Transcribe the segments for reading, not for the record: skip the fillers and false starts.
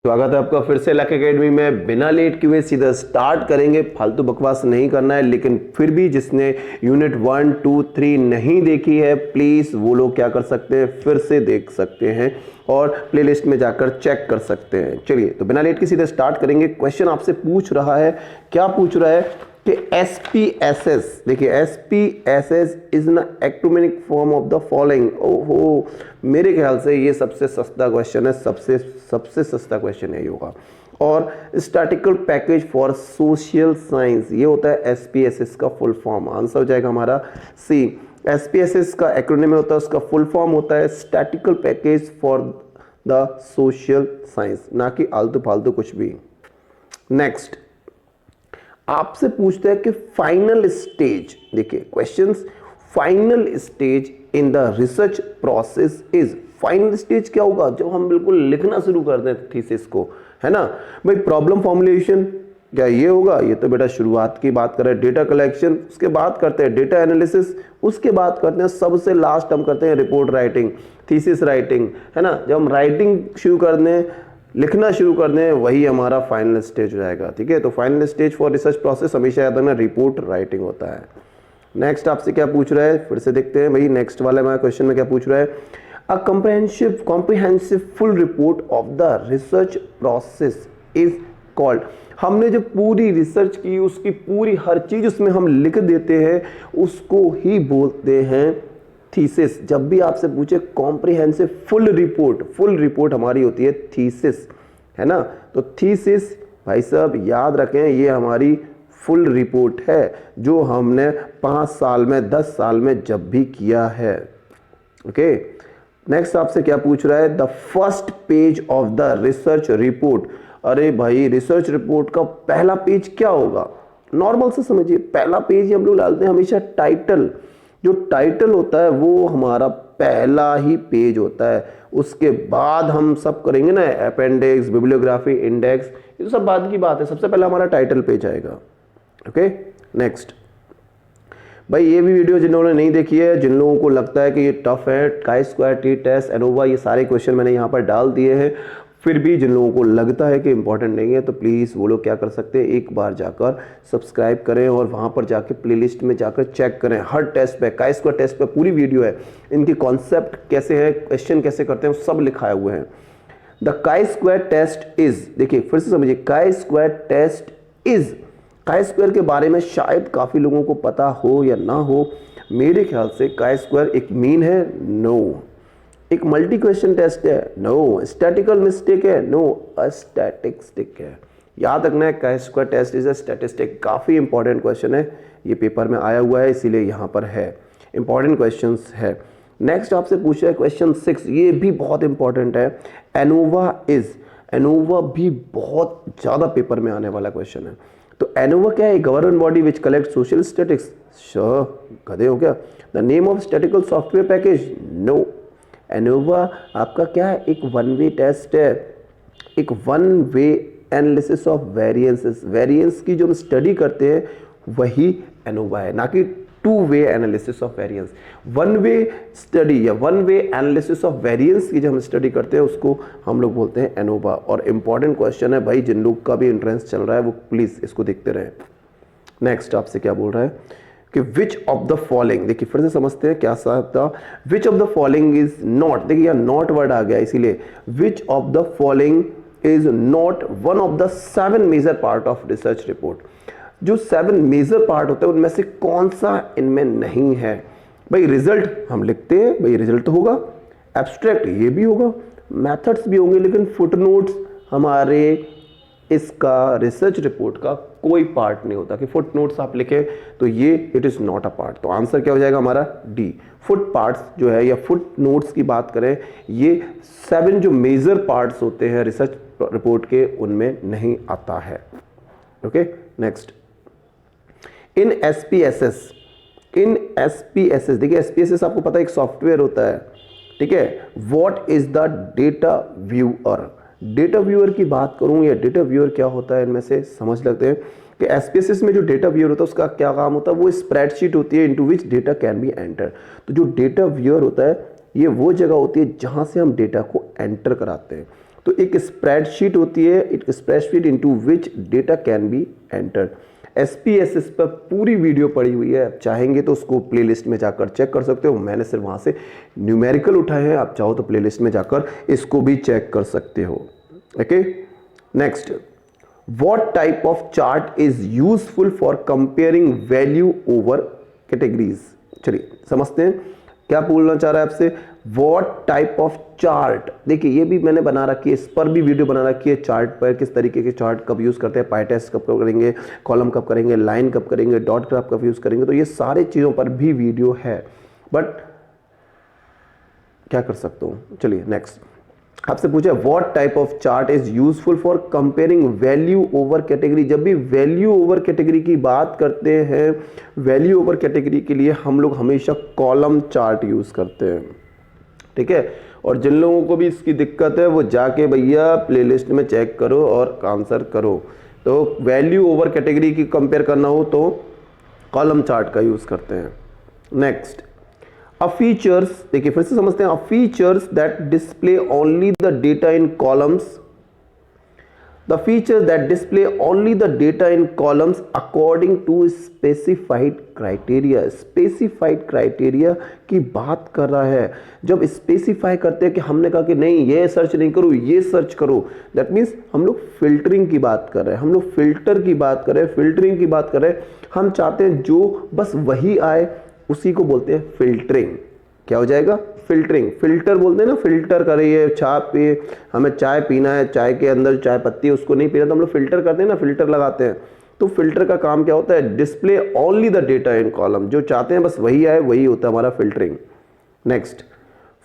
स्वागत है आपका फिर से लक एकेडमी में। बिना लेट किए सीधा स्टार्ट करेंगे। फालतू बकवास नहीं करना है, लेकिन फिर भी जिसने यूनिट 1, 2, 3 नहीं देखी है प्लीज वो लोग क्या कर सकते हैं, फिर से देख सकते हैं और प्लेलिस्ट में जाकर चेक कर सकते हैं। चलिए तो बिना लेट के सीधे स्टार्ट करेंगे। क्वेश्चन आपसे पूछ रहा है, क्या पूछ रहा है कि SPSS, देखिए SPSS इज न acronymic form of the following. ओहो, मेरे ख्याल से ये सबसे सस्ता क्वेश्चन है, सबसे सस्ता क्वेश्चन है योगा। और statistical package for social science, ये होता है SPSS का फुल फॉर्म। आंसर हो जाएगा हमारा सी। SPSS का एक्रोनिम होता है, उसका फुल फॉर्म होता है statistical package for the social science, ना कि आलतू फालतू कुछ भी। नेक्स्ट आपसे पूछते हैं कि फाइनल स्टेज, देखिए questions, final stage in the research process is. Final stage क्या होगा? जब हम बिल्कुल लिखना शुरू कर दें थीसिस को, है ना भाई। प्रॉब्लम फॉर्मुलेशन क्या ये होगा? ये तो बेटा शुरुआत की बात करें, डेटा कलेक्शन, उसके बाद करते हैं डेटा एनालिसिस, उसके बाद करते हैं सबसे लास्ट हम करते हैं रिपोर्ट राइटिंग, थीसिस राइटिंग, है ना। जब हम राइटिंग शुरू कर दें, लिखना शुरू कर दें, वही हमारा फाइनल स्टेज हो जाएगा। ठीक है, तो final stage for research process हमेशा याद रखना रिपोर्ट राइटिंग होता है। नेक्स्ट आपसे क्या पूछ रहा है, फिर से देखते हैं भाई। नेक्स्ट वाले हमारे क्वेश्चन में क्या पूछ रहा है? A comprehensive full report of the research process is called. हमने जो पूरी रिसर्च की, उसकी पूरी हर चीज उसमें हम लिख देते हैं, उसको ही बोलते हैं थीसिस। जब भी आपसे पूछे कॉम्प्रिहेंसिव फुल रिपोर्ट हमारी होती है थीसिस, है ना। तो थीसिस भाई साहब याद रखें, ये हमारी फुल रिपोर्ट है जो हमने 5 साल में, 10 साल में जब भी किया है। ओके, नेक्स्ट आपसे क्या पूछ रहा है? The first page of the research report. अरे भाई, रिसर्च रिपोर्ट का पहला पेज क्या होगा? नॉर्मल से समझिए, पहला पेज हम लोग डालते हैं हमेशा टाइटल। जो टाइटल होता है वो हमारा पहला ही पेज होता है। उसके बाद हम सब करेंगे ना, अपेंडिक्स, बिब्लियोग्राफी, इंडेक्स, ये सब बाद की बात है। सबसे पहला हमारा टाइटल पेज आएगा। ओके, नेक्स्ट भाई, ये भी वीडियो जिन्होंने नहीं देखी है, जिन लोगों को लगता है कि ये टफ है, chi square, T test, ANOVA, ये सारे क्वेश्चन मैंने यहाँ पर डाल दिए हैं, फिर भी जिन लोगों को लगता है कि इंपॉर्टेंट नहीं है, तो प्लीज़ वो लोग क्या कर सकते हैं, एक बार जाकर सब्सक्राइब करें और वहाँ पर जाकर प्लेलिस्ट में जाकर चेक करें। हर टेस्ट पे, काई स्क्वायर टेस्ट पे पूरी वीडियो है, इनकी कॉन्सेप्ट कैसे है, क्वेश्चन कैसे करते हैं, सब लिखाए हुए हैं। द काई स्क्वायर टेस्ट इज, देखिए फिर से समझिए, chi square test is, chi square के बारे में शायद काफ़ी लोगों को पता हो या ना हो। मेरे ख्याल से काई स्क्वायर एक मीन है, नो। एक मल्टी क्वेश्चन टेस्ट है, नो। स्टैटिकल मिस्टेक है, नो। स्टैटिस्टिक है। याद रखना है, chi square test is a statistic. काफ़ी इंपॉर्टेंट क्वेश्चन है, ये पेपर में आया हुआ है, इसीलिए यहाँ पर है, इंपॉर्टेंट क्वेश्चन है। नेक्स्ट आपसे पूछा है क्वेश्चन 6, ये भी बहुत इंपॉर्टेंट है। एनोवा इज, एनोवा भी बहुत ज़्यादा पेपर में आने वाला क्वेश्चन है। तो एनोवा क्या है? Government body which collect social statics. गधे हो क्या? The name of statical software package, no. ANOVA आपका क्या है? एक वन वे टेस्ट है, एक one way analysis of variances. Variance की जो हम स्टडी करते हैं वही एनोवा है, ना कि two way analysis of variance. One way study या one way analysis of variance की जो हम स्टडी करते हैं उसको हम लोग बोलते हैं एनोवा। और इंपॉर्टेंट क्वेश्चन है भाई, जिन लोग का भी एंट्रेंस चल रहा है वो प्लीज इसको देखते रहे। नेक्स्ट आपसे क्या बोल रहा है कि विच ऑफ द फॉलोइंग, देखिए फिर से समझते हैं क्या था। Which of the following is not, देखिए यहाँ नॉट वर्ड आ गया, इसीलिए which of the following is not one of the 7 major part of research report. जो 7 मेजर पार्ट होते हैं उनमें से कौन सा इनमें नहीं है? भाई रिजल्ट हम लिखते हैं, भाई रिजल्ट तो होगा, एब्स्ट्रैक्ट ये भी होगा, मेथड्स भी होंगे, लेकिन फुटनोट्स हमारे इसका रिसर्च रिपोर्ट का कोई पार्ट नहीं होता कि फुटनोट्स आप लिखे, तो ये it is not a part. तो आंसर क्या हो जाएगा हमारा? डी। फुट पार्ट्स जो है या फुट नोट्स की बात करें, ये 7 जो मेजर पार्ट्स होते हैं रिसर्च रिपोर्ट के, उनमें नहीं आता है। Okay, next in SPSS, in SPSS, देखिए एसपीएसएस आपको पता है एक सॉफ्टवेयर होता है, ठीक है। What is the data viewer? Data viewer की बात करूं या डेटा व्यूअर क्या होता है, इनमें से समझ लेते हैं कि एसपीएसएस में जो डेटा व्यूअर होता है उसका क्या काम होता है? वो स्प्रेडशीट होती है into which data can be enter. तो जो डेटा व्यूअर होता है ये वो जगह होती है जहां से हम डेटा को एंटर कराते हैं। तो एक स्प्रेडशीट होती है, एक spreadsheet into which data can be entered. SPSS पर पूरी वीडियो पड़ी हुई है, आप चाहेंगे तो उसको प्लेलिस्ट में जाकर चेक कर सकते हो। मैंने सिर्फ वहां से न्यूमेरिकल उठाए हैं, आप चाहो तो प्लेलिस्ट में जाकर इसको भी चेक कर सकते हो। Okay, next, what type of chart is useful for comparing value over categories. चलिए समझते हैं क्या बोलना चाह रहा है आपसे। व्हाट टाइप ऑफ चार्ट, देखिए ये भी मैंने बना रखी है, इस पर भी वीडियो बना रखी है, चार्ट पर किस तरीके के चार्ट कब यूज करते हैं, पाई टेस्ट कब करेंगे, कॉलम कब करेंगे, लाइन कब करेंगे, डॉट ग्राफ कब यूज करेंगे, तो ये सारे चीजों पर भी वीडियो है। बट क्या कर सकता हूं, चलिए नेक्स्ट आपसे पूछा what type of chart is useful for comparing value over category. जब भी वैल्यू ओवर कैटेगरी की बात करते हैं, वैल्यू ओवर कैटेगरी के लिए हम लोग हमेशा कॉलम चार्ट यूज करते हैं, ठीक है। और जिन लोगों को भी इसकी दिक्कत है वो जाके भैया प्लेलिस्ट में चेक करो और आंसर करो। तो वैल्यू ओवर कैटेगरी की कंपेयर करना हो तो कॉलम चार्ट का यूज करते हैं। नेक्स्ट, अ फीचर्स, देखिए फिर से समझते हैं, a features that display only the data in columns, the feature that display only the data in columns according to specified criteria. Specified criteria की बात कर रहा है। जब स्पेसिफाई करते हैं कि हमने कहा कि नहीं ये सर्च नहीं करो ये सर्च करो, दैट मीन्स हम लोग फिल्टरिंग की बात कर रहे हैं, हम लोग फिल्टर की बात कर रहे हैं, फिल्टरिंग की बात कर रहे हैं। हम चाहते हैं जो बस वही आए उसी को बोलते हैं फिल्टरिंग। क्या हो जाएगा, फिल्टरिंग। फिल्टर बोलते हैं ना, फिल्टर करिए, चाय पिए, हमें चाय पीना है, चाय के अंदर चाय पत्ती उसको नहीं पीना तो हम लोग फिल्टर करते हैं ना, फिल्टर लगाते हैं। तो फिल्टर का काम क्या होता है, display only the data in column, जो चाहते हैं बस वही आए, वही होता है हमारा filtering. Next,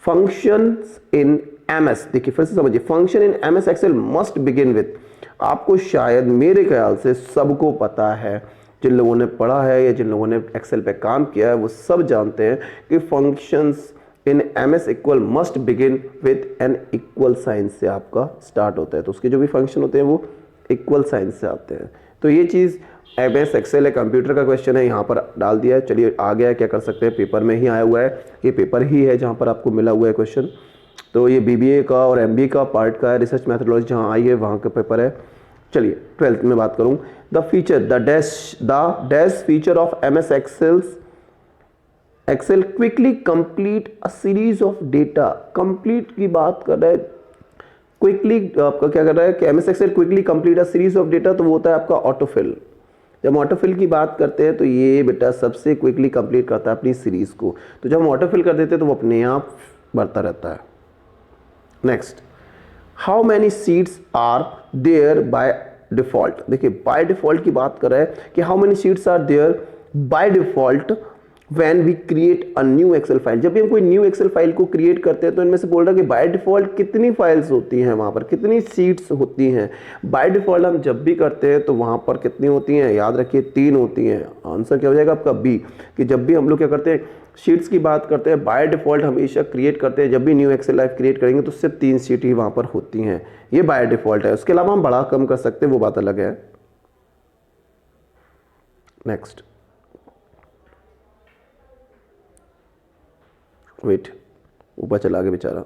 functions in MS, देखिए फिर से समझिए, function in MS Excel must begin with, आपको शायद मेरे ख्याल से सबको पता है, जिन लोगों ने पढ़ा है या जिन लोगों ने एक्सेल पे काम किया है वो सब जानते हैं कि functions in MS equal must begin with an equal sign से आपका स्टार्ट होता है। तो उसके जो भी फंक्शन होते हैं वो इक्वल साइन से आते हैं। तो ये चीज़ MS एक्सेल है, कंप्यूटर का क्वेश्चन है, यहाँ पर डाल दिया है। चलिए आ गया, क्या कर सकते हैं, पेपर में ही आया हुआ है, ये पेपर ही है जहाँ पर आपको मिला हुआ है क्वेश्चन। तो ये BBA का और MBA का पार्ट का है, रिसर्च मैथडोलॉजी जहाँ आई है वहाँ का पेपर है। चलिए 12th में बात करूँ, the feature the dash feature of MS Excel quickly complete a series of data. Complete की बात कर रहा है, क्विकली आपका क्या कर रहा है कि MS Excel quickly complete a series of data, तो वो होता है आपका ऑटोफिल। जब ऑटोफिल की बात करते हैं तो ये बेटा सबसे क्विकली कंप्लीट करता है अपनी सीरीज को। तो जब हम ऑटोफिल कर देते हैं तो वो अपने आप बढ़ता रहता है। Next, how many sheets are there by default. देखिए बाय डिफॉल्ट की बात कर रहा है कि how many sheets are there by default when we create a new Excel file. जब भी हम कोई न्यू एक्सेल फाइल को क्रिएट करते हैं तो इनमें से बोल रहा है कि बाय डिफॉल्ट कितनी फाइल्स होती हैं, वहां पर कितनी सीट्स होती हैं। बाय डिफॉल्ट हम जब भी करते हैं तो वहां पर कितनी होती हैं, याद रखिए 3 होती हैं। आंसर क्या हो जाएगा आपका बी, कि जब भी हम लोग क्या करते हैं शीट्स की बात करते हैं, बाय डिफॉल्ट हमेशा क्रिएट करते हैं, जब भी न्यू एक्सेल लाइव क्रिएट करेंगे तो सिर्फ 3 सीट ही वहां पर होती हैं, ये बाय डिफॉल्ट है। उसके अलावा हम बड़ा कम कर सकते हैं, वो बात अलग है। नेक्स्ट, वेट, ऊपर चला गया बेचारा।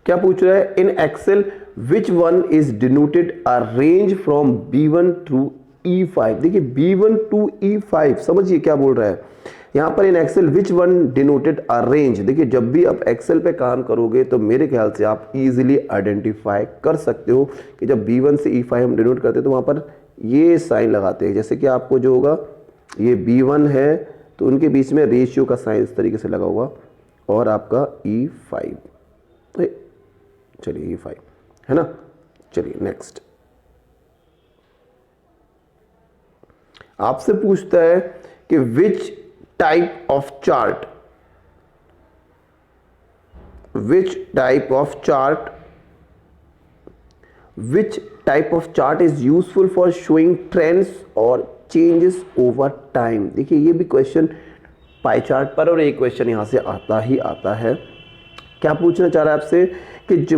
क्या पूछ रहा है, in Excel which one is denoted a range from B1 to E5। देखिए B1 टू E5, समझिए क्या बोल रहा है यहां पर, in Excel which one denoted a range. देखिए जब भी आप एक्सेल पे काम करोगे तो मेरे ख्याल से आप इजीली आइडेंटिफाई कर सकते हो कि जब B1 से E5 हम डिनोट करते हैं तो वहां पर ये साइन लगाते हैं। जैसे कि आपको जो होगा ये B1 है तो उनके बीच में रेशियो का साइन इस तरीके से लगा होगा और आपका E5, चलिए E5 है ना। चलिए नेक्स्ट, आपसे पूछता है कि which type of chart is useful for showing trends और चेंजेस ओवर टाइम। देखिए ये भी क्वेश्चन पाई चार्ट पर और एक क्वेश्चन यहां से आता ही आता है। क्या पूछना चाह रहा है आपसे कि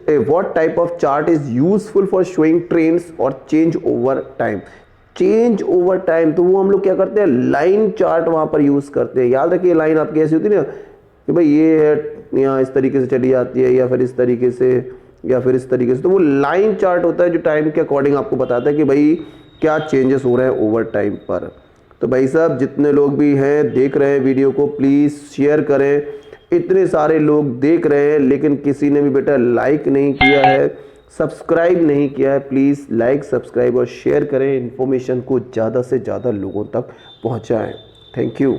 what type of chart is useful for showing trends और change over time. Change over time तो वो हम लोग क्या करते हैं, लाइन चार्ट वहां पर यूज करते हैं। याद रखिए लाइन आपकी ऐसी होती है ना, कि भाई ये है यहाँ इस तरीके से चली जाती है या फिर इस तरीके से या फिर इस तरीके से। तो वो लाइन चार्ट होता है जो टाइम के अकॉर्डिंग आपको बताता है कि भाई क्या चेंजेस हो रहे हैं ओवर टाइम पर। तो भाई साहब जितने लोग भी हैं देख रहे हैं वीडियो को प्लीज़ शेयर करें। इतने सारे लोग देख रहे हैं लेकिन किसी ने भी बेटा लाइक नहीं किया है, सब्सक्राइब नहीं किया है। प्लीज़ लाइक सब्सक्राइब और शेयर करें, इन्फॉर्मेशन को ज़्यादा से ज़्यादा लोगों तक पहुँचाएँ। Thank you.